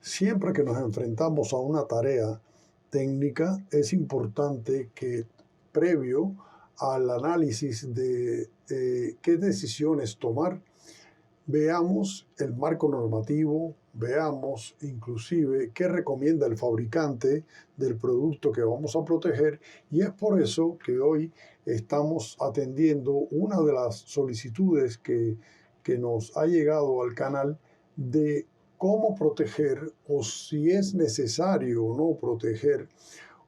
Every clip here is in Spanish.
Siempre que nos enfrentamos a una tarea técnica, es importante que previo al análisis de qué decisiones tomar, veamos el marco normativo, veamos inclusive qué recomienda el fabricante del producto que vamos a proteger, y es por eso que hoy estamos atendiendo una de las solicitudes que nos ha llegado al canal de cómo proteger o si es necesario o no proteger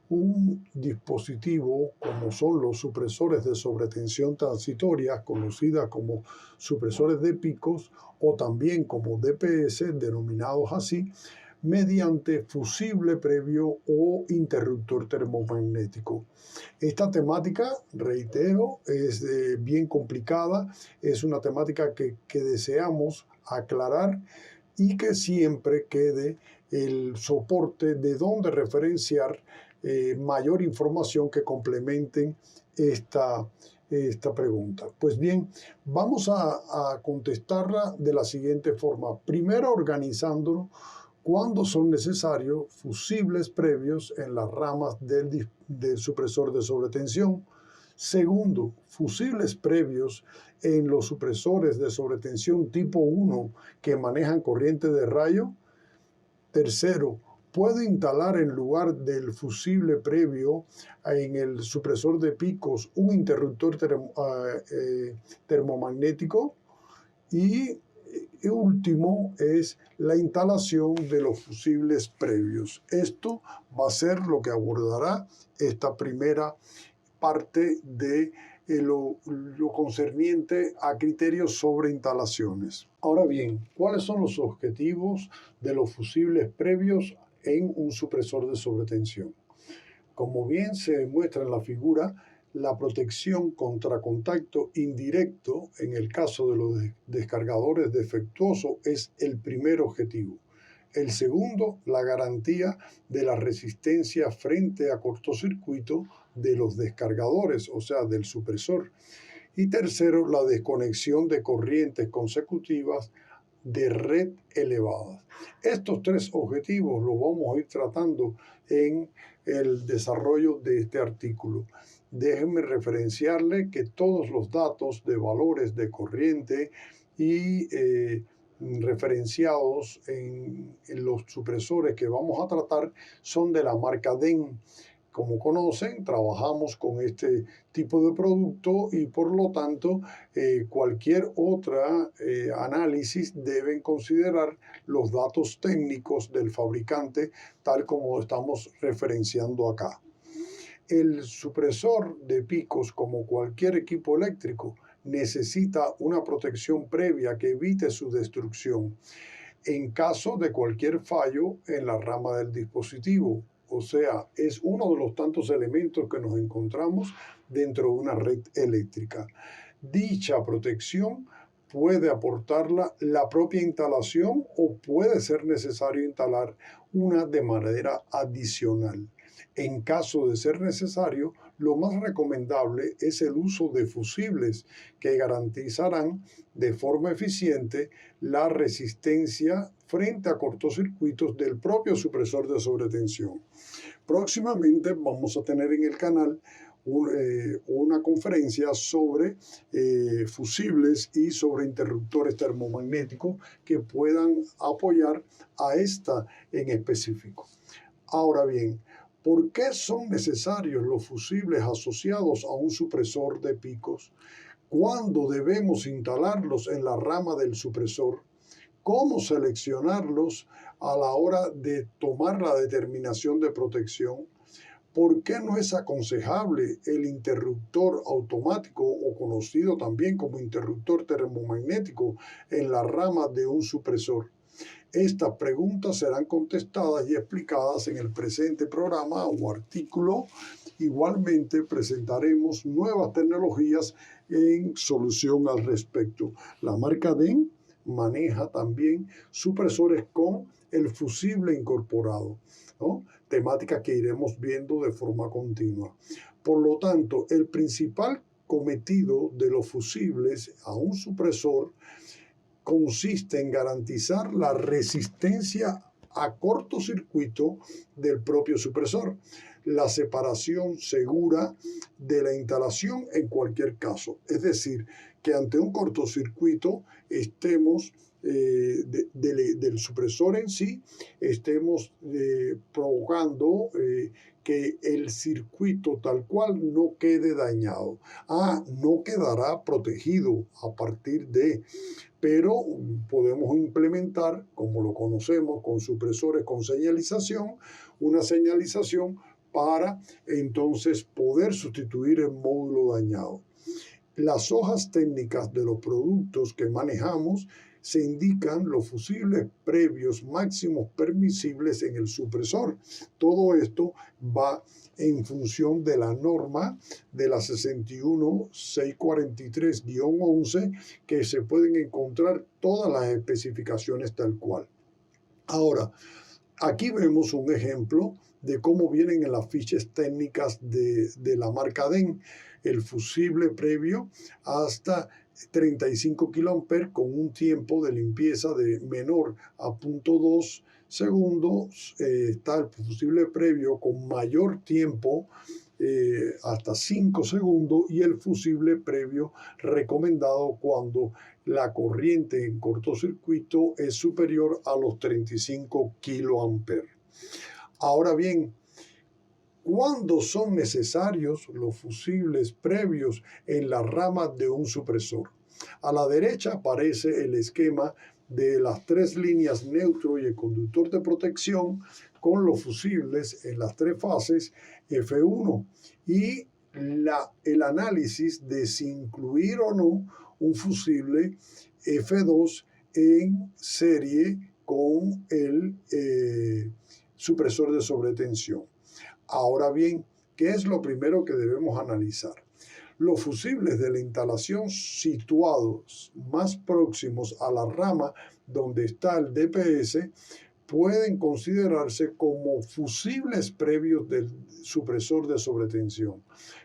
un dispositivo como son los supresores de sobretensión transitoria, conocidas como supresores de picos o también como DPS, denominados así, mediante fusible previo o interruptor termomagnético. Esta temática, reitero, es bien complicada, es una temática que deseamos aclarar y que siempre quede el soporte de dónde referenciar mayor información que complementen esta pregunta. Pues bien, vamos a contestarla de la siguiente forma. Primero, organizándonos cuándo son necesarios fusibles previos en las ramas del supresor de sobretensión. Segundo, fusibles previos en los supresores de sobretensión tipo 1 que manejan corriente de rayo. Tercero, puedo instalar en lugar del fusible previo en el supresor de picos un interruptor termomagnético. Y último es la instalación de los fusibles previos. Esto va a ser lo que abordará esta primera parte de lo concerniente a criterios sobre instalaciones. Ahora bien, ¿cuáles son los objetivos de los fusibles previos en un supresor de sobretensión? Como bien se muestra en la figura, la protección contra contacto indirecto en el caso de los descargadores defectuosos es el primer objetivo. El segundo, la garantía de la resistencia frente a cortocircuito de los descargadores, o sea, del supresor. Y tercero, la desconexión de corrientes consecutivas de red elevadas. Estos tres objetivos los vamos a ir tratando en el desarrollo de este artículo. Déjenme referenciarle que todos los datos de valores de corriente y referenciados en los supresores que vamos a tratar son de la marca DEN. Como conocen, trabajamos con este tipo de producto y por lo tanto cualquier otro análisis deben considerar los datos técnicos del fabricante tal como estamos referenciando acá. El supresor de picos, como cualquier equipo eléctrico, necesita una protección previa que evite su destrucción en caso de cualquier fallo en la rama del dispositivo. O sea, es uno de los tantos elementos que nos encontramos dentro de una red eléctrica. Dicha protección puede aportarla la propia instalación o puede ser necesario instalar una de manera adicional. En caso de ser necesario, lo más recomendable es el uso de fusibles que garantizarán de forma eficiente la resistencia frente a cortocircuitos del propio supresor de sobretensión. Próximamente vamos a tener en el canal una conferencia sobre fusibles y sobre interruptores termomagnéticos que puedan apoyar a esta en específico. Ahora bien, ¿por qué son necesarios los fusibles asociados a un supresor de picos? ¿Cuándo debemos instalarlos en la rama del supresor? ¿Cómo seleccionarlos a la hora de tomar la determinación de protección? ¿Por qué no es aconsejable el interruptor automático o conocido también como interruptor termomagnético en la rama de un supresor? Estas preguntas serán contestadas y explicadas en el presente programa o artículo. Igualmente presentaremos nuevas tecnologías en solución al respecto. La marca DEN maneja también supresores con el fusible incorporado, ¿no? Temática que iremos viendo de forma continua. Por lo tanto, el principal cometido de los fusibles a un supresor consiste en garantizar la resistencia a cortocircuito del propio supresor. La separación segura de la instalación en cualquier caso. Es decir, que ante un cortocircuito estemos del supresor en sí, estemos provocando que el circuito tal cual no quede dañado. No quedará protegido a partir de, pero podemos implementar, como lo conocemos, con supresores con señalización, una señalización para entonces poder sustituir el módulo dañado. Las hojas técnicas de los productos que manejamos se indican los fusibles previos máximos permisibles en el supresor. Todo esto va en función de la norma de la 61643-11, que se pueden encontrar todas las especificaciones tal cual. Ahora, aquí vemos un ejemplo de cómo vienen en las fichas técnicas de la marca DEN. El fusible previo hasta 35 kA con un tiempo de limpieza de menor a 0.2 segundos. Está el fusible previo con mayor tiempo, hasta 5 segundos, y el fusible previo recomendado cuando la corriente en cortocircuito es superior a los 35 kA. Ahora bien, ¿cuándo son necesarios los fusibles previos en la rama de un supresor? A la derecha aparece el esquema de las 3 líneas neutro y el conductor de protección con los fusibles en las 3 fases F1 y el análisis de si incluir o no un fusible F2 en serie con el supresor de sobretensión. Ahora bien, ¿qué es lo primero que debemos analizar? Los fusibles de la instalación situados más próximos a la rama donde está el DPS pueden considerarse como fusibles previos del supresor de sobretensión,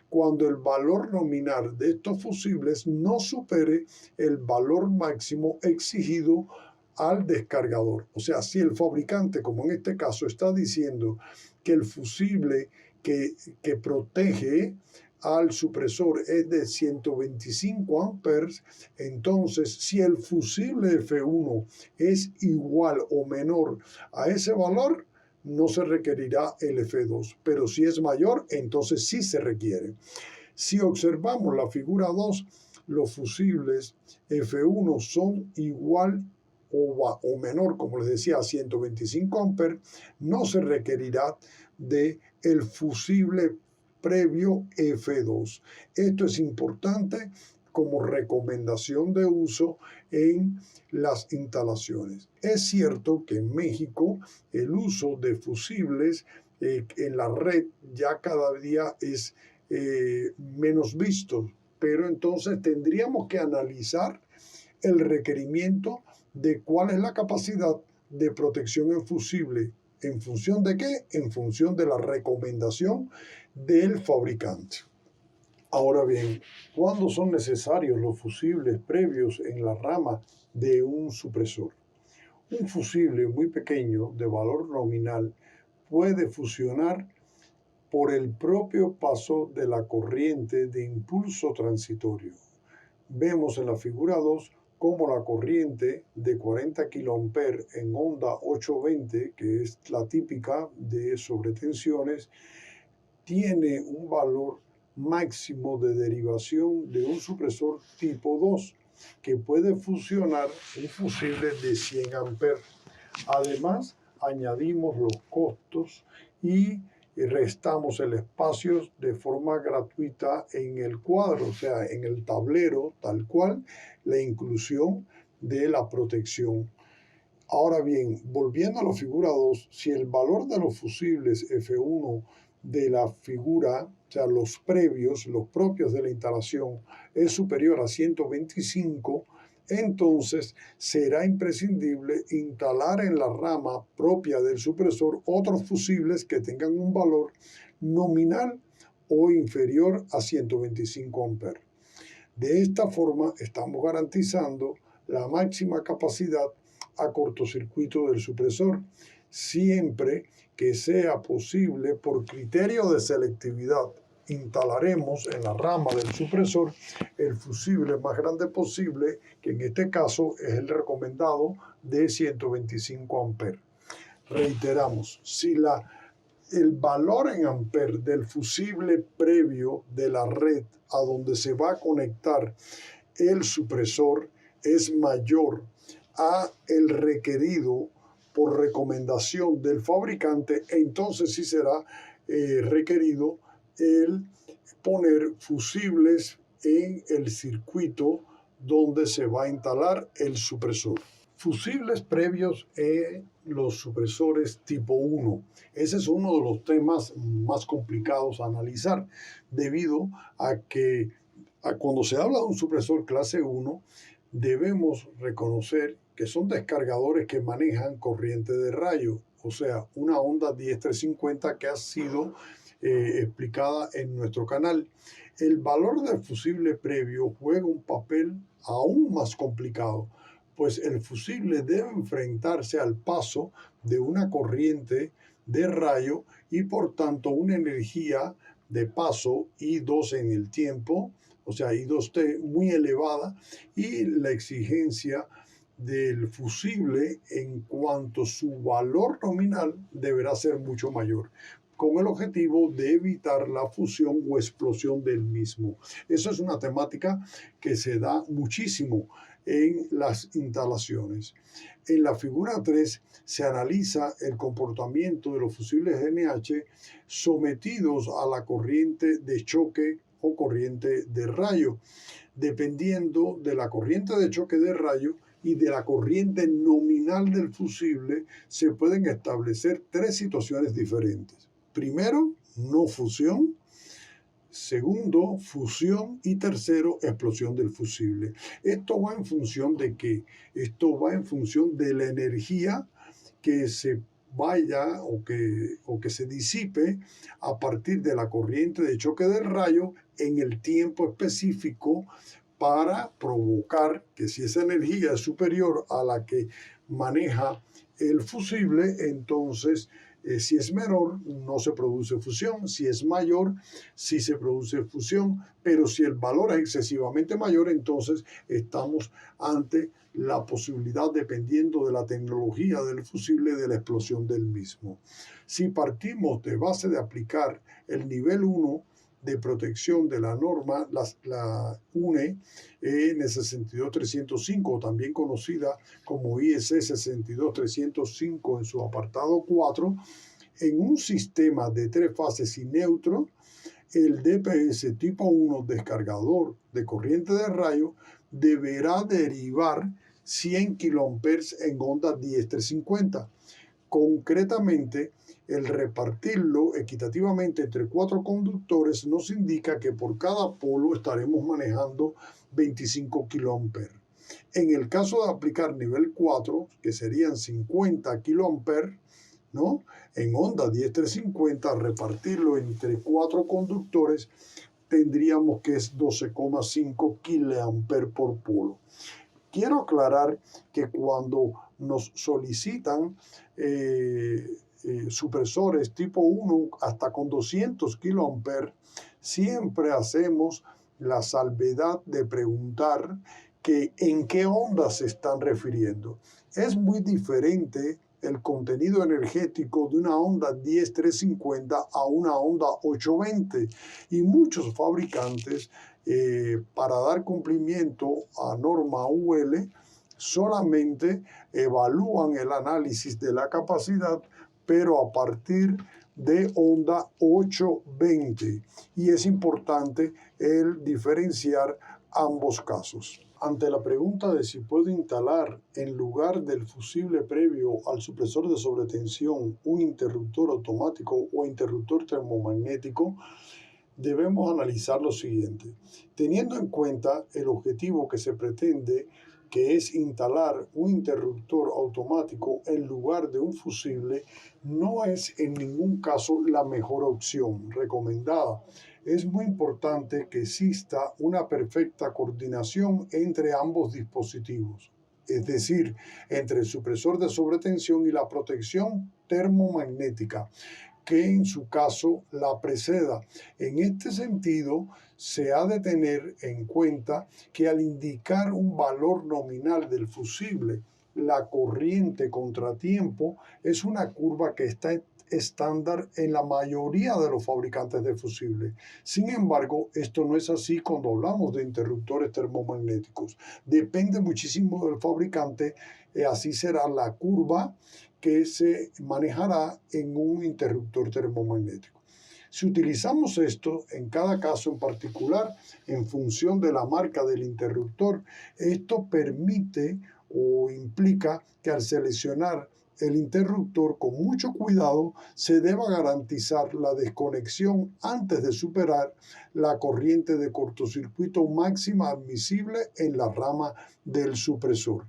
cuando el valor nominal de estos fusibles no supere el valor máximo exigido al descargador. O sea, si el fabricante, como en este caso, está diciendo que el fusible que protege al supresor es de 125 amperes, entonces si el fusible F1 es igual o menor a ese valor, no se requerirá el F2, pero si es mayor, entonces sí se requiere. Si observamos la figura 2, los fusibles F1 son igual o menor, como les decía, a 125 amperes, no se requerirá de el fusible previo F2. Esto es importante como recomendación de uso en las instalaciones. Es cierto que en México el uso de fusibles en la red ya cada día es menos visto, pero entonces tendríamos que analizar el requerimiento de cuál es la capacidad de protección en fusible. ¿En función de qué? En función de la recomendación del fabricante. Ahora bien, ¿cuándo son necesarios los fusibles previos en la rama de un supresor? Un fusible muy pequeño de valor nominal puede fusionar por el propio paso de la corriente de impulso transitorio. Vemos en la figura 2 cómo la corriente de 40 kA en onda 820, que es la típica de sobretensiones, tiene un valor máximo de derivación de un supresor tipo 2, que puede fusionar un fusible de 100 amperes. Además, añadimos los costos y restamos el espacio de forma gratuita en el cuadro, o sea, en el tablero tal cual, la inclusión de la protección. Ahora bien, volviendo a la figura 2, si el valor de los fusibles F1 de la figura, o sea, los previos, los propios de la instalación, es superior a 125, entonces será imprescindible instalar en la rama propia del supresor otros fusibles que tengan un valor nominal o inferior a 125 amperes. De esta forma estamos garantizando la máxima capacidad a cortocircuito del supresor. Siempre que sea posible, por criterio de selectividad, instalaremos en la rama del supresor el fusible más grande posible, que en este caso es el recomendado de 125 amperes. Reiteramos, si el valor en amper del fusible previo de la red a donde se va a conectar el supresor es mayor a el requerido por recomendación del fabricante, entonces sí será requerido el poner fusibles en el circuito donde se va a instalar el supresor. Fusibles previos en los supresores tipo 1. Ese es uno de los temas más complicados a analizar, debido a que cuando se habla de un supresor clase 1, debemos reconocer que son descargadores que manejan corriente de rayo, o sea, una onda 10350 que ha sido explicada en nuestro canal. El valor del fusible previo juega un papel aún más complicado, pues el fusible debe enfrentarse al paso de una corriente de rayo y por tanto una energía de paso I2 en el tiempo, o sea, I2T muy elevada, y la exigencia del fusible en cuanto a su valor nominal deberá ser mucho mayor, con el objetivo de evitar la fusión o explosión del mismo. Eso es una temática que se da muchísimo en las instalaciones. En la figura 3 se analiza el comportamiento de los fusibles NH sometidos a la corriente de choque o corriente de rayo. Dependiendo de la corriente de choque de rayo y de la corriente nominal del fusible, se pueden establecer tres situaciones diferentes. Primero, no fusión. Segundo, fusión. Y tercero, explosión del fusible. Esto va en función de qué? Esto va en función de la energía que se vaya o que se disipe a partir de la corriente de choque del rayo en el tiempo específico, para provocar que, si esa energía es superior a la que maneja el fusible, entonces si es menor no se produce fusión, si es mayor sí se produce fusión, pero si el valor es excesivamente mayor, entonces estamos ante la posibilidad, dependiendo de la tecnología del fusible, de la explosión del mismo. Si partimos de base de aplicar el nivel 1 de protección de la norma, la UNE EN 62305, también conocida como IEC 62305 en su apartado 4, en un sistema de tres fases y neutro, el DPS tipo 1 descargador de corriente de rayo deberá derivar 100 kA en onda 10350. Concretamente, el repartirlo equitativamente entre cuatro conductores nos indica que por cada polo estaremos manejando 25 kA. En el caso de aplicar nivel 4, que serían 50 kA, ¿no?, en onda 10350, repartirlo entre cuatro conductores, tendríamos que es 12,5 kA por polo. Quiero aclarar que cuando nos solicitan supresores tipo 1 hasta con 200 kA, siempre hacemos la salvedad de preguntar que en qué onda se están refiriendo. Es muy diferente el contenido energético de una onda 10350 a una onda 820, y muchos fabricantes, para dar cumplimiento a norma UL, solamente evalúan el análisis de la capacidad, pero a partir de onda 820, y es importante el diferenciar ambos casos. Ante la pregunta de si puedo instalar en lugar del fusible previo al supresor de sobretensión un interruptor automático o interruptor termomagnético, debemos analizar lo siguiente. Teniendo en cuenta el objetivo que se pretende, que es instalar un interruptor automático en lugar de un fusible, no es en ningún caso la mejor opción recomendada. Es muy importante que exista una perfecta coordinación entre ambos dispositivos, es decir, entre el supresor de sobretensión y la protección termomagnética que en su caso la preceda. En este sentido, se ha de tener en cuenta que al indicar un valor nominal del fusible, la corriente contratiempo es una curva que está estándar en la mayoría de los fabricantes de fusibles. Sin embargo, esto no es así cuando hablamos de interruptores termomagnéticos. Depende muchísimo del fabricante, así será la curva que se manejará en un interruptor termomagnético. Si utilizamos esto en cada caso en particular, en función de la marca del interruptor, esto permite o implica que al seleccionar el interruptor con mucho cuidado se deba garantizar la desconexión antes de superar la corriente de cortocircuito máxima admisible en la rama del supresor.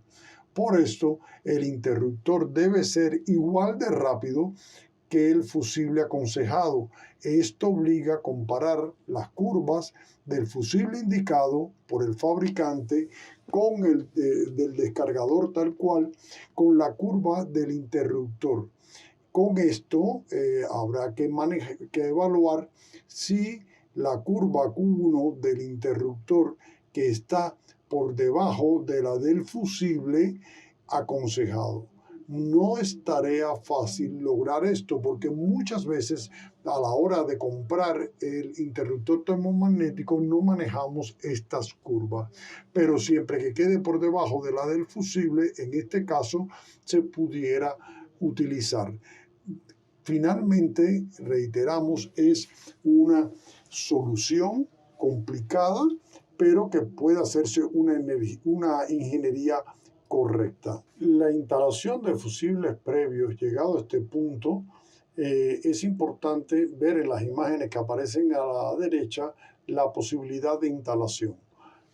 Por esto, el interruptor debe ser igual de rápido que el fusible aconsejado. Esto obliga a comparar las curvas del fusible indicado por el fabricante con el del descargador tal cual, con la curva del interruptor. Con esto habrá que evaluar si la curva Q1 del interruptor que está por debajo de la del fusible aconsejado. No es tarea fácil lograr esto porque muchas veces a la hora de comprar el interruptor termomagnético no manejamos estas curvas, pero siempre que quede por debajo de la del fusible, en este caso se pudiera utilizar. Finalmente, reiteramos, es una solución complicada, pero que puede hacerse una ingeniería correcta. La instalación de fusibles previos, llegado a este punto, es importante ver en las imágenes que aparecen a la derecha la posibilidad de instalación.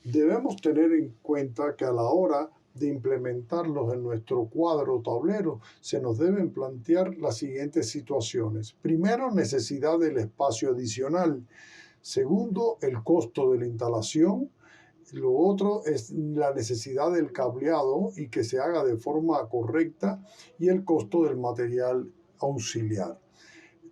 Debemos tener en cuenta que a la hora de implementarlos en nuestro cuadro o tablero, se nos deben plantear las siguientes situaciones. Primero, necesidad del espacio adicional. Segundo, el costo de la instalación. Lo otro es la necesidad del cableado y que se haga de forma correcta y el costo del material auxiliar.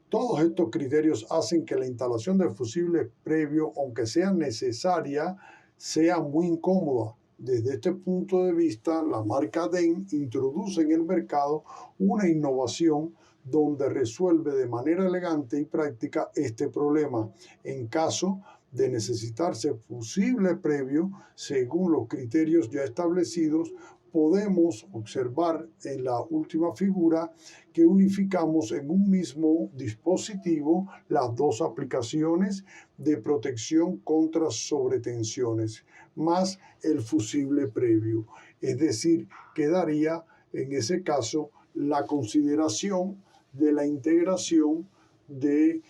Todos estos criterios hacen que la instalación de fusibles previo, aunque sea necesaria, sea muy incómoda. Desde este punto de vista, la marca DEN introduce en el mercado una innovación donde resuelve de manera elegante y práctica este problema. En caso de necesitarse fusible previo, según los criterios ya establecidos, podemos observar en la última figura que unificamos en un mismo dispositivo las dos aplicaciones de protección contra sobretensiones, más el fusible previo. Es decir, quedaría en ese caso la consideración de la integración del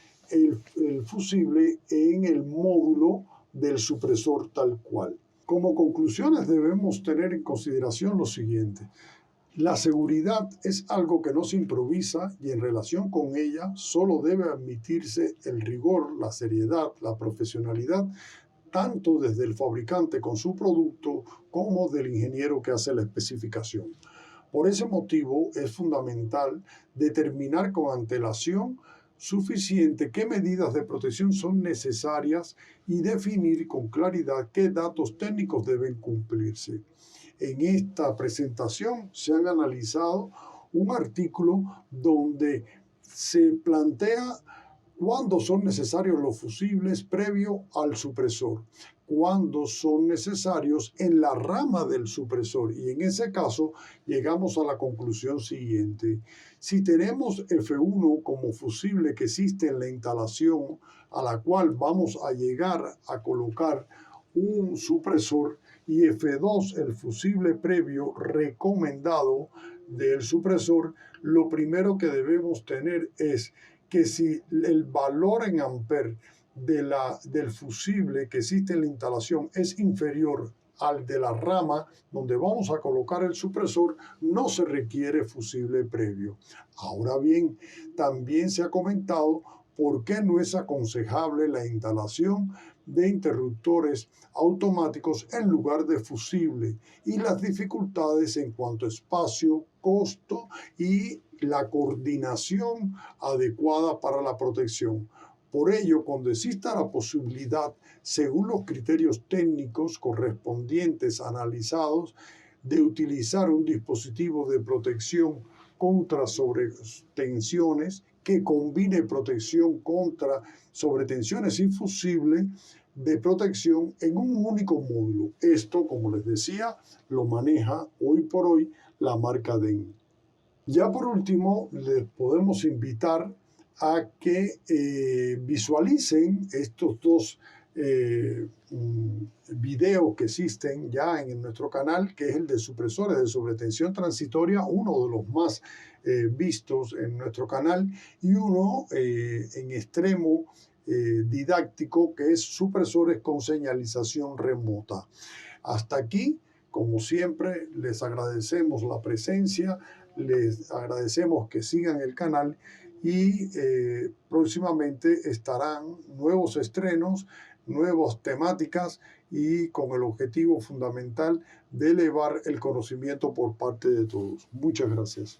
fusible en el módulo del supresor tal cual. Como conclusiones debemos tener en consideración lo siguiente. La seguridad es algo que no se improvisa y en relación con ella solo debe admitirse el rigor, la seriedad, la profesionalidad, tanto desde el fabricante con su producto como del ingeniero que hace la especificación. Por ese motivo es fundamental determinar con antelación suficiente qué medidas de protección son necesarias y definir con claridad qué datos técnicos deben cumplirse. En esta presentación se han analizado un artículo donde se plantea cuándo son necesarios los fusibles previo al supresor, cuándo son necesarios en la rama del supresor, y en ese caso llegamos a la conclusión siguiente. Si tenemos F1 como fusible que existe en la instalación a la cual vamos a llegar a colocar un supresor, y F2 el fusible previo recomendado del supresor, lo primero que debemos tener es que si el valor en amper del fusible que existe en la instalación es inferior al de la rama donde vamos a colocar el supresor, no se requiere fusible previo. Ahora bien, también se ha comentado por qué no es aconsejable la instalación de interruptores automáticos en lugar de fusible y las dificultades en cuanto a espacio, costo y la coordinación adecuada para la protección. Por ello, cuando exista la posibilidad, según los criterios técnicos correspondientes analizados, de utilizar un dispositivo de protección contra sobretensiones que combine protección contra sobretensiones infusibles de protección en un único módulo. Esto, como les decía, lo maneja hoy por hoy la marca DEN. Ya por último, les podemos invitar a que visualicen estos dos videos que existen ya en nuestro canal, que es el de supresores de sobretensión transitoria, uno de los más vistos en nuestro canal, y uno en extremo didáctico, que es supresores con señalización remota. Hasta aquí, como siempre, les agradecemos la presencia, les agradecemos que sigan el canal y próximamente estarán nuevos estrenos, nuevas temáticas y con el objetivo fundamental de elevar el conocimiento por parte de todos. Muchas gracias.